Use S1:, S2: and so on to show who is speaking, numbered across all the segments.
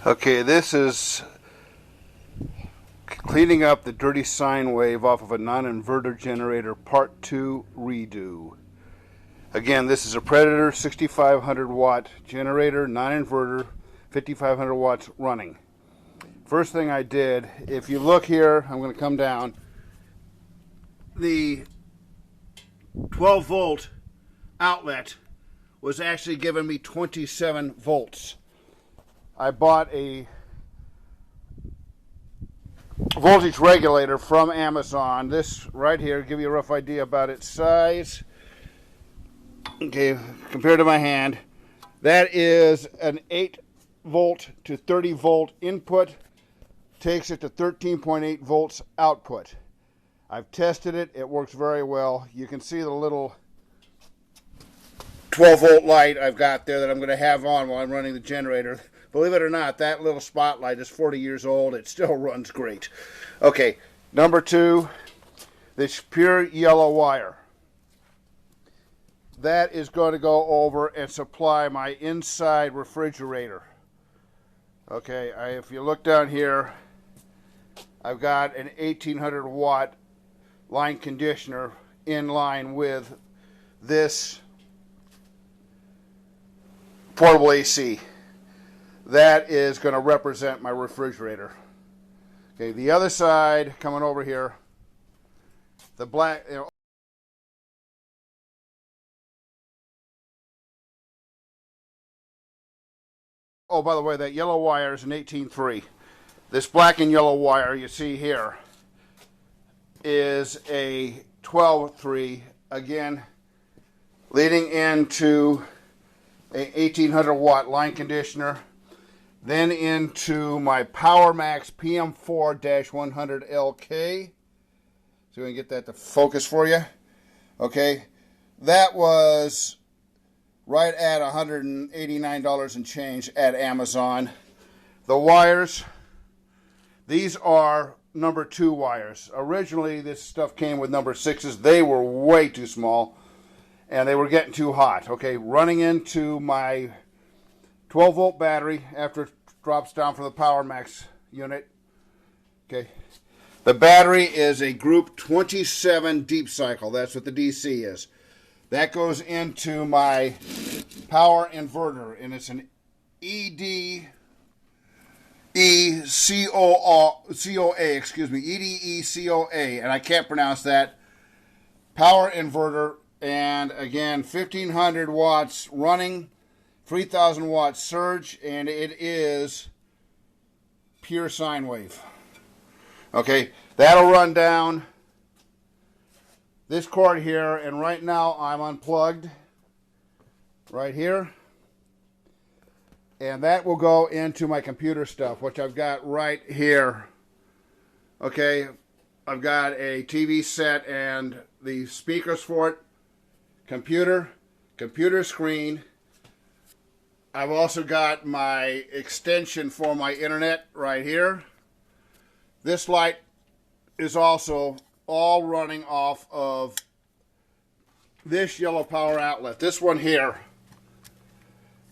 S1: Okay, this is cleaning up the dirty sine wave off of a non-inverter generator, part 2 redo. Again, this is a Predator 6500 watt generator, non-inverter, 5500 watts running. First thing I did, if you look here, I'm going to come down, the 12 volt outlet was actually giving me 27 volts. I bought a voltage regulator from Amazon. This right here, give you a rough idea about its size. Okay, compared to my hand, that is an 8 volt to 30 volt input, takes it to 13.8 volts output. I've tested it, it works very well. You can see the little 12 volt light I've got there that I'm going to have on while I'm running the generator. Believe it or not, that little spotlight is 40 years old. It still runs great. Okay, number 2, this pure yellow wire. That is going to go over and supply my inside refrigerator. Okay, if you look down here, I've got an 1800 watt line conditioner in line with this portable AC. That is going to represent my refrigerator. Okay, the other side, coming over here, the black, oh, by the way, that yellow wire is an 18.3. This black and yellow wire you see here is a 12.3, again, leading into a 1800 watt line conditioner, then into my PowerMax PM4-100LK. So we can get that to focus for you. Okay, that was right at $189 and change at Amazon. The wires, these are number 2 wires. Originally this stuff came with number 6s. They were way too small and they were getting too hot. Okay, running into my 12 volt battery after it drops down from the PowerMax unit. Okay, the battery is a group 27 deep cycle. That's what the DC is. That goes into my power inverter, and it's an EDECOA, EDECOA, and I can't pronounce that. Power inverter, and again, 1500 watts running, 3000 watts surge, and it is pure sine wave. Okay, that'll run down this cord here, and right now I'm unplugged right here, and that will go into my computer stuff, which I've got right here. Okay, I've got a TV set and the speakers for it, computer screen. I've also got my extension for my internet right here. This light is also all running off of this yellow power outlet. This one here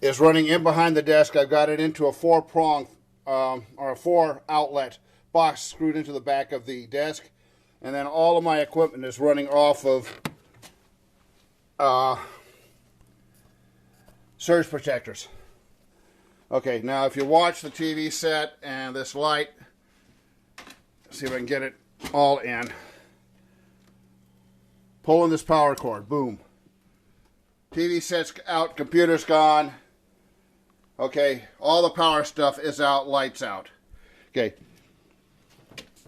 S1: is running in behind the desk. I've got it into a 4-prong or a 4 outlet box screwed into the back of the desk, and then all of my equipment is running off of surge protectors. Okay, now if you watch the TV set and this light, see if I can get it all in. Pulling this power cord, boom. TV set's out, computer's gone. Okay, all the power stuff is out, lights out. Okay,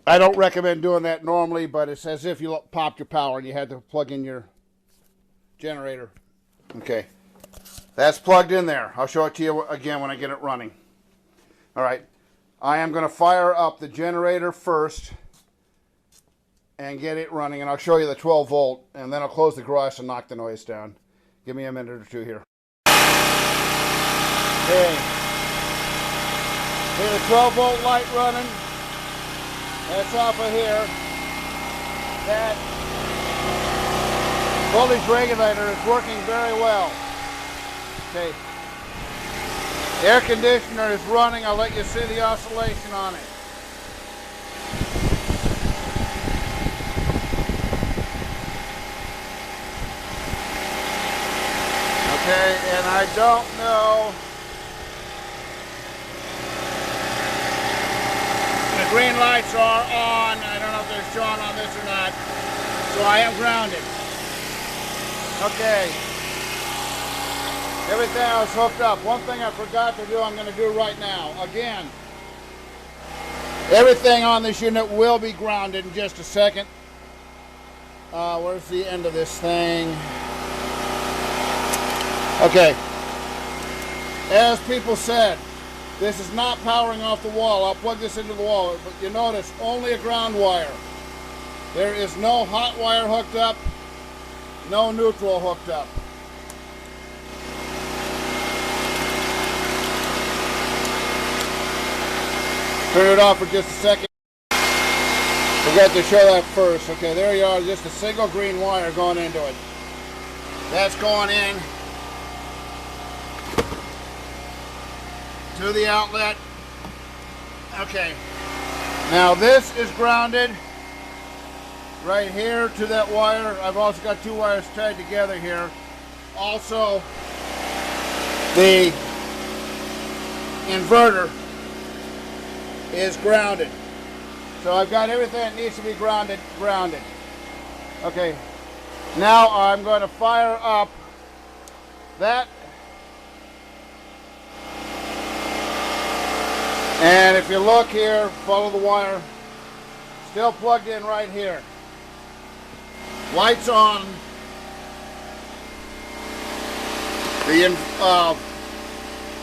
S1: I don't recommend doing that normally, but it's as if you popped your power and you had to plug in your generator. Okay, that's plugged in there. I'll show it to you again when I get it running. All right, I am going to fire up the generator first and get it running, and I'll show you the 12 volt, and then I'll close the garage and knock the noise down. Give me a minute or two here. Okay, see the 12 volt light running. That's off of here. That voltage regulator is working very well. Okay, Air conditioner is running. I'll let you see the oscillation on it. Okay, and I don't know. The green lights are on. I don't know if they're showing on this or not. So I am grounded. Okay. Everything else hooked up. One thing I forgot to do, I'm going to do right now. Again, everything on this unit will be grounded in just a second. Where's the end of this thing? Okay. As people said, this is not powering off the wall. I'll plug this into the wall, but you notice only a ground wire. There is no hot wire hooked up, no neutral hooked up. Turn it off for just a second. Forgot to show that first. Okay, there you are, just a single green wire going into it. That's going in to the outlet. Okay, now this is grounded right here to that wire. I've also got two wires tied together here. Also, the inverter is grounded. So I've got everything that needs to be grounded. Okay, now I'm going to fire up that. And if you look here, follow the wire, still plugged in right here. Lights on. The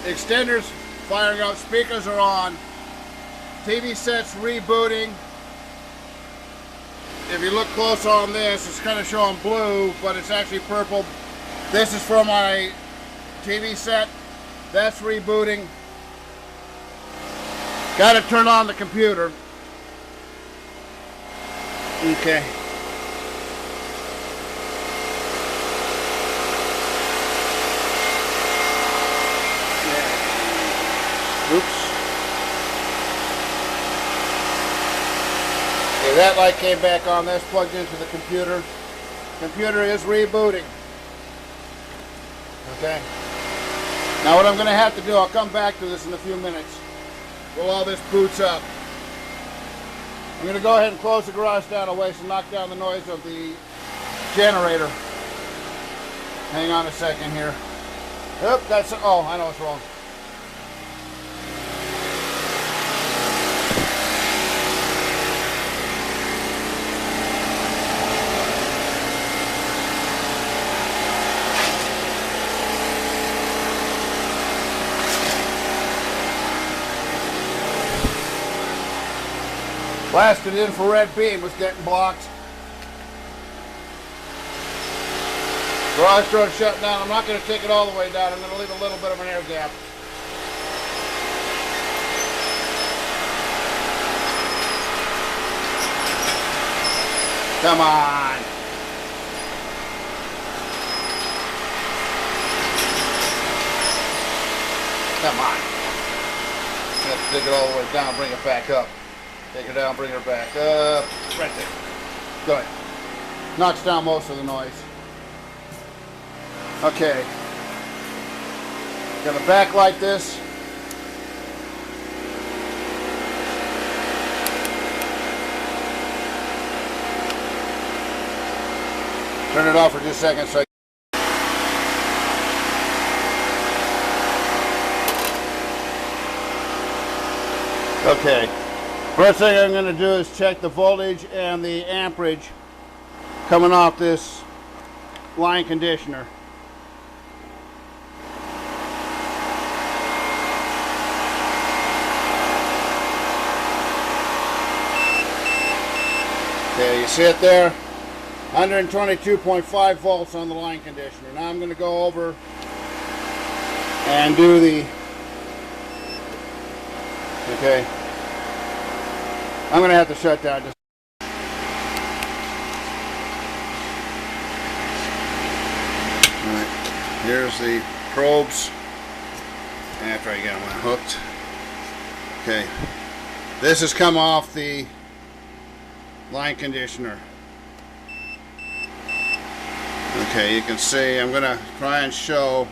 S1: extenders firing up, speakers are on. TV set's rebooting. If you look close on this, it's kind of showing blue, but it's actually purple. This is from my TV set. That's rebooting. Got to turn on the computer. Okay. Oops. Okay, that light came back on. That's plugged into the computer. Computer is rebooting. Okay. Now what I'm going to have to do, I'll come back to this in a few minutes. While all this boots up. I'm going to go ahead and close the garage down a ways and knock down the noise of the generator. Hang on a second here. Oop, that's, oh, I know what's wrong. Blasted infrared beam was getting blocked. Garage door shut down. I'm not going to take it all the way down. I'm going to leave a little bit of an air gap. Come on. Come on. You have to take it all the way down, bring it back up. Take her down, bring her back up. Right there. Go ahead. Knocks down most of the noise. Okay. Gonna backlight this. Turn it off for just a second so okay. First thing I'm going to do is check the voltage and the amperage coming off this line conditioner. Okay, you see it there? 122.5 volts on the line conditioner. Now I'm going to go over and do the, okay. I'm going to have to shut down just. Alright, here's the probes. after I get them hooked. Okay, this has come off the line conditioner. Okay, you can see, I'm going to try and show.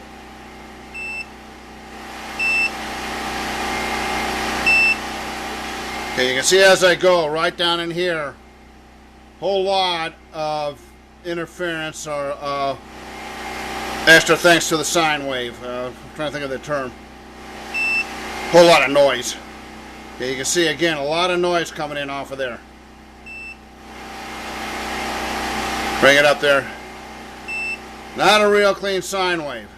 S1: Okay, you can see as I go right down in here, whole lot of interference or extra thanks to the sine wave. I'm trying to think of the term. Whole lot of noise. Okay, you can see again a lot of noise coming in off of there. Bring it up there. Not a real clean sine wave.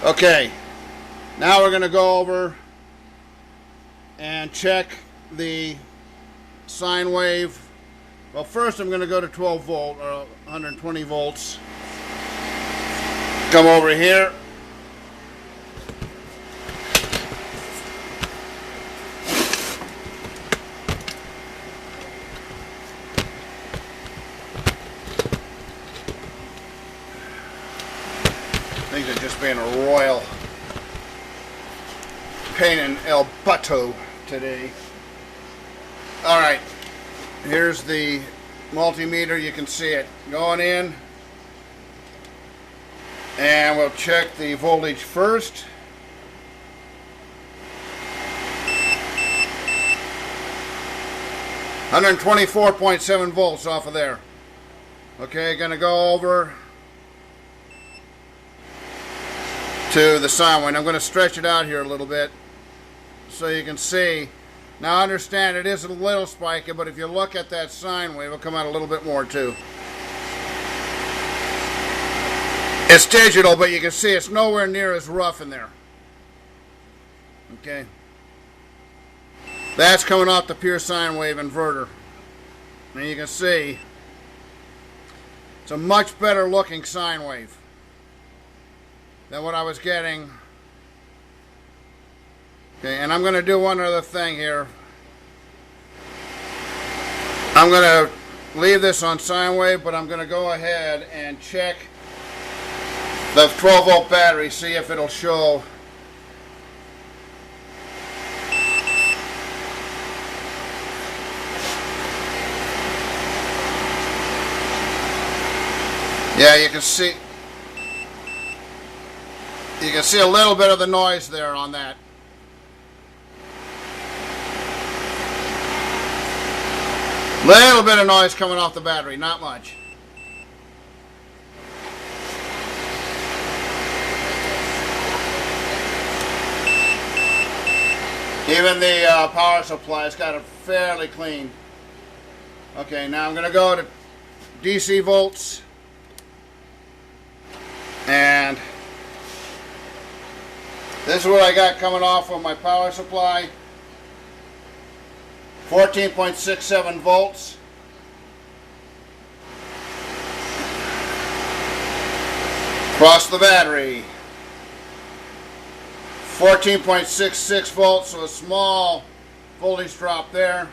S1: Okay, now we're going to go over and check the sine wave. Well, first I'm going to go to 12 volt or 120 volts. Come over here. Things are just being a royal pain in el butto today. Alright, here's the multimeter. You can see it going in, and we'll check the voltage first. $124.7 volts off of there. Okay, gonna go over to the sine wave. I'm going to stretch it out here a little bit so you can see. Now understand it is a little spiky, but if you look at that sine wave, it'll come out a little bit more too. It's digital, but you can see it's nowhere near as rough in there. Okay. That's coming off the pure sine wave inverter. And you can see it's a much better looking sine wave than what I was getting. Okay, and I'm going to do one other thing here. I'm going to leave this on sine wave, but I'm going to go ahead and check the 12 volt battery, see if it'll show. Yeah, you can see. You can see a little bit of the noise there on that. Little bit of noise coming off the battery, not much. Even the power supply's got it fairly clean. Okay, now I'm going to go to DC volts. And this is what I got coming off of my power supply. 14.67 volts. Across the battery. 14.66 volts, so a small voltage drop there.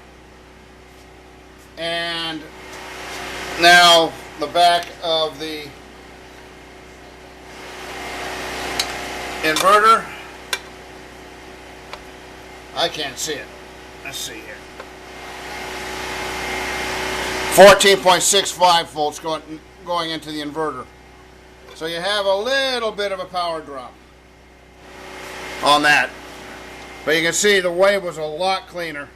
S1: And now the back of the inverter. I can't see it. Let's see here. 14.65 volts going into the inverter. So you have a little bit of a power drop on that. But you can see the wave was a lot cleaner.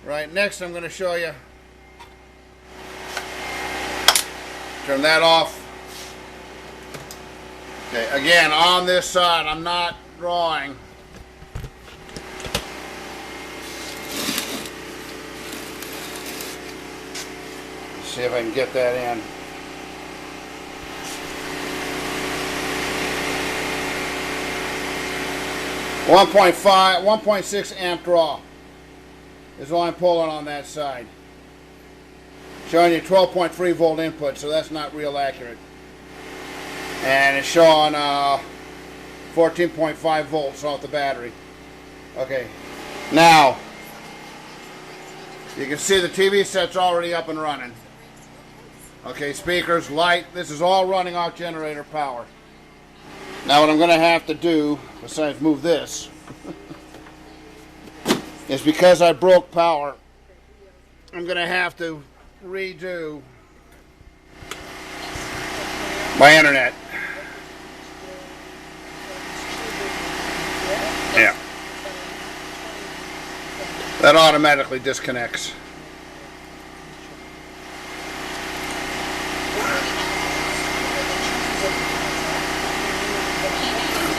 S1: Right, next I'm going to show you. Turn that off. Okay, again, on this side, I'm not drawing. Let's see if I can get that in. .5, 1.6 amp draw is all I'm pulling on that side. Showing you 12.3 volt input, so that's not real accurate. And it's showing 14.5 volts off the battery. Okay, now you can see the TV set's already up and running. Okay, speakers, light, this is all running off generator power. Now what I'm going to have to do, besides move this, is because I broke power, I'm going to have to redo my internet. Yeah. That automatically disconnects.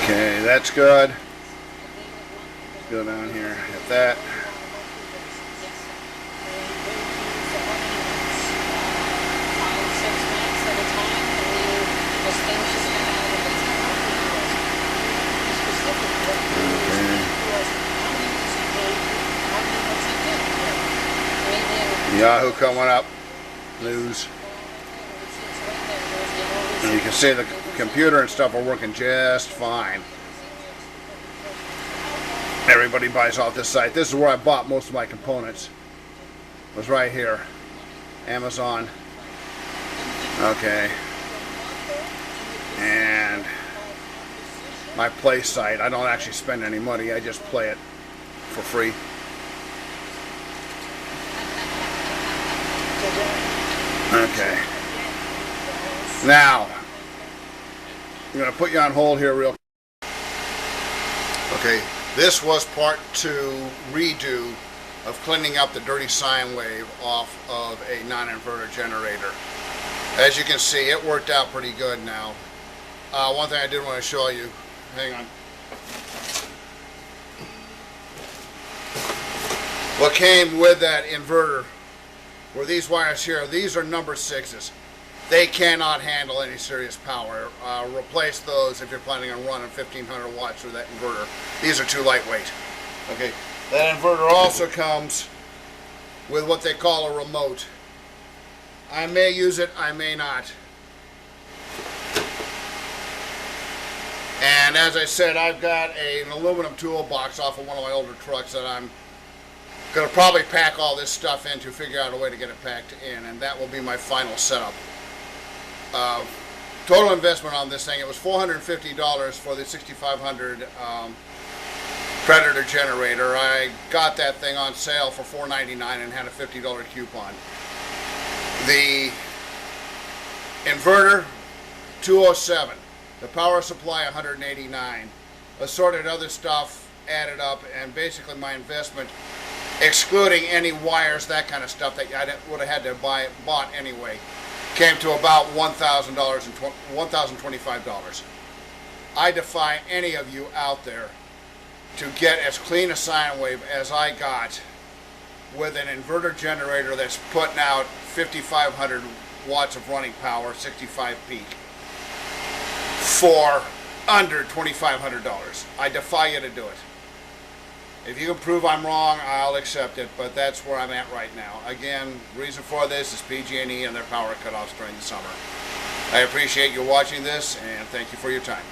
S1: Okay, that's good. Let's go down here, hit that. Yahoo coming up, news. And you can see the computer and stuff are working just fine. Everybody buys off this site. This is where I bought most of my components. It was right here. Amazon. Okay. And my play site. I don't actually spend any money. I just play it for free. Okay. Now, I'm going to put you on hold here real quick. Okay, this was part 2 redo of cleaning up the dirty sine wave off of a non-inverter generator. As you can see, it worked out pretty good now. One thing I did want to show you, hang on. What came with that inverter were these wires here. These are number 6s. They cannot handle any serious power. Replace those if you're planning on running 1500 watts through that inverter. These are too lightweight. Okay, that inverter also comes with what they call a remote. I may use it, I may not. And as I said, I've got an aluminum toolbox off of one of my older trucks that I'm going to probably pack all this stuff in to figure out a way to get it packed in, and that will be my final setup. Total investment on this thing, it was $450 for the 6500 Predator generator. I got that thing on sale for $4.99 and had a $50 coupon. The inverter, $207. The power supply, $189. Assorted other stuff added up, and basically my investment, excluding any wires, that kind of stuff that I would have had to bought anyway, came to about $1,025. I defy any of you out there to get as clean a sine wave as I got with an inverter generator that's putting out 5,500 watts of running power, 65 peak, for under $2,500. I defy you to do it. If you can prove I'm wrong, I'll accept it, but that's where I'm at right now. Again, reason for this is PG&E and their power cutoffs during the summer. I appreciate you watching this, and thank you for your time.